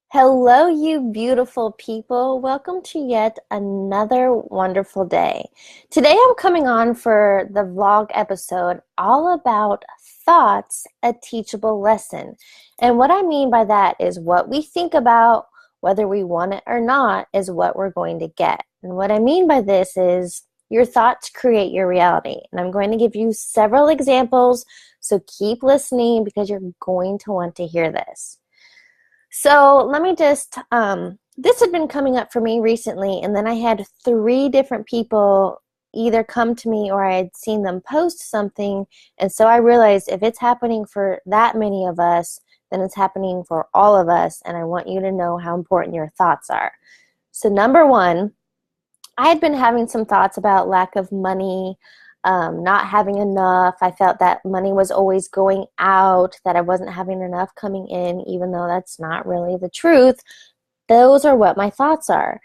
Hello, you beautiful people. Welcome to yet another wonderful day. Today I'm coming on for the vlog episode all about thoughts, a teachable lesson. And what I mean by that is what we think about, whether we want it or not, is what we're going to get. And what I mean by this is your thoughts create your reality. And I'm going to give you several examples, so keep listening because you're going to want to hear this. So let me just, this had been coming up for me recently, and then I had three different people either come to me or I had seen them post something, and so I realized if it's happening for that many of us, then it's happening for all of us, and I want you to know how important your thoughts are. So number one, I had been having some thoughts about lack of money, not having enough. I felt that money was always going out, that I wasn't having enough coming in, even though that's not really the truth. Those are what my thoughts are.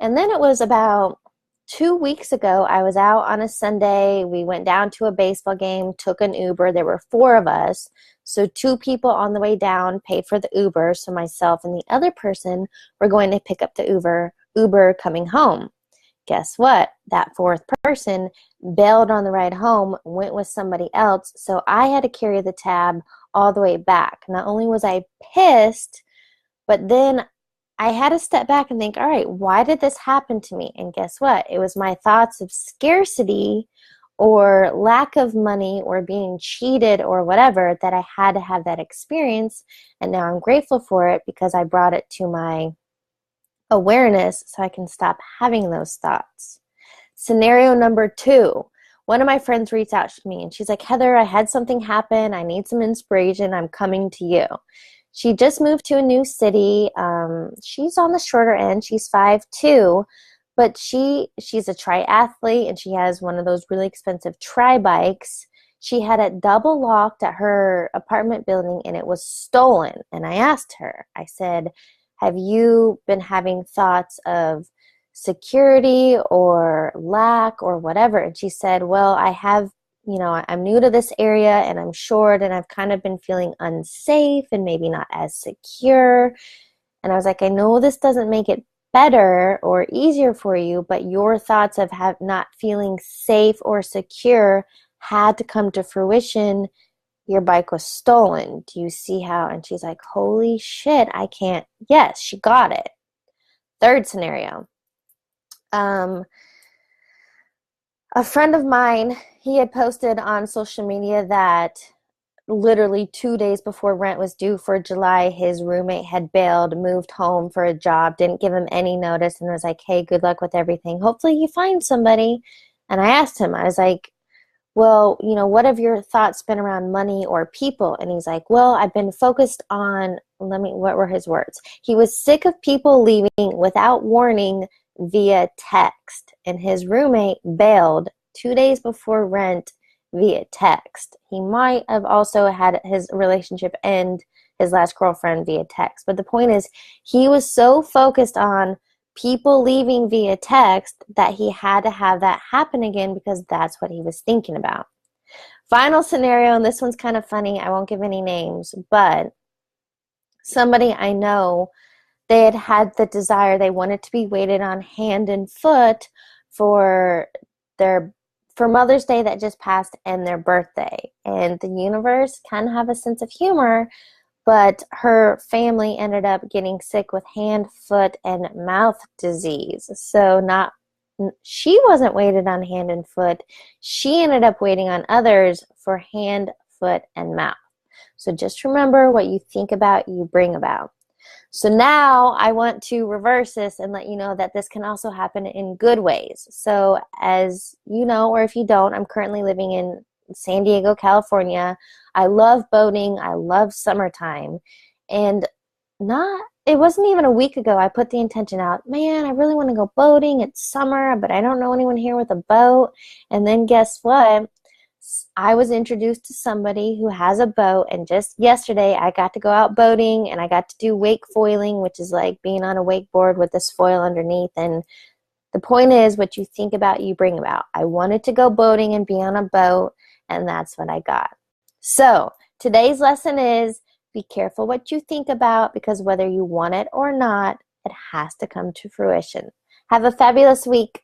And then it was about 2 weeks ago, I was out on a Sunday. We went down to a baseball game, took an Uber. There were four of us. So two people on the way down paid for the Uber. So myself and the other person were going to pick up the Uber coming home. Guess what? That fourth person bailed on the ride home, went with somebody else, so I had to carry the tab all the way back. Not only was I pissed, but then I had to step back and think, all right, why did this happen to me? And guess what? It was my thoughts of scarcity or lack of money or being cheated or whatever that I had to have that experience, and now I'm grateful for it because I brought it to my awareness so I can stop having those thoughts. Scenario number two, one of my friends reached out to me and she's like, Heather, I had something happen. I need some inspiration. I'm coming to you. She just moved to a new city. She's on the shorter end. She's 5'2", but she's a triathlete and she has one of those really expensive tri bikes. She had it double locked at her apartment building and it was stolen. And I asked her, I said, have you been having thoughts of security or lack or whatever? And she said, well, I have, I'm new to this area and I'm short and I've kind of been feeling unsafe and maybe not as secure. And I was like, I know this doesn't make it better or easier for you, but your thoughts of not feeling safe or secure had to come to fruition. Your bike was stolen. Do you see how? And she's like, holy shit, I can't. Yes, she got it. Third scenario. A friend of mine, he had posted on social media that literally 2 days before rent was due for July, his roommate had bailed, moved home for a job, didn't give him any notice, and was like, hey, good luck with everything. Hopefully you find somebody. And I asked him, I was like, well, what have your thoughts been around money or people? And he's like, well, I've been focused on, what were his words? He was sick of people leaving without warning via text. And his roommate bailed 2 days before rent via text. He might have also had his relationship end, his last girlfriend, via text. But the point is, he was so focused on people leaving via text that he had to have that happen again because that's what he was thinking about. Final scenario, and this one's kind of funny. I won't give any names, but somebody I know, they had the desire, they wanted to be waited on hand and foot for Mother's Day that just passed and their birthday. And the universe can have a sense of humor, but her family ended up getting sick with hand, foot, and mouth disease. So she wasn't waited on hand and foot. She ended up waiting on others for hand, foot, and mouth. So just remember, what you think about, you bring about. So now I want to reverse this and let you know that this can also happen in good ways. So as you know, or if you don't, I'm currently living in San Diego, California. I love boating. I love summertime. And it wasn't even a week ago I put the intention out, man, I really want to go boating. It's summer, but I don't know anyone here with a boat. And then guess what? I was introduced to somebody who has a boat, and just yesterday I got to go out boating and I got to do wake foiling, which is like being on a wakeboard with this foil underneath. And the point is, what you think about, you bring about. I wanted to go boating and be on a boat, and that's what I got. So today's lesson is Be careful what you think about because whether you want it or not, it has to come to fruition. Have a fabulous week.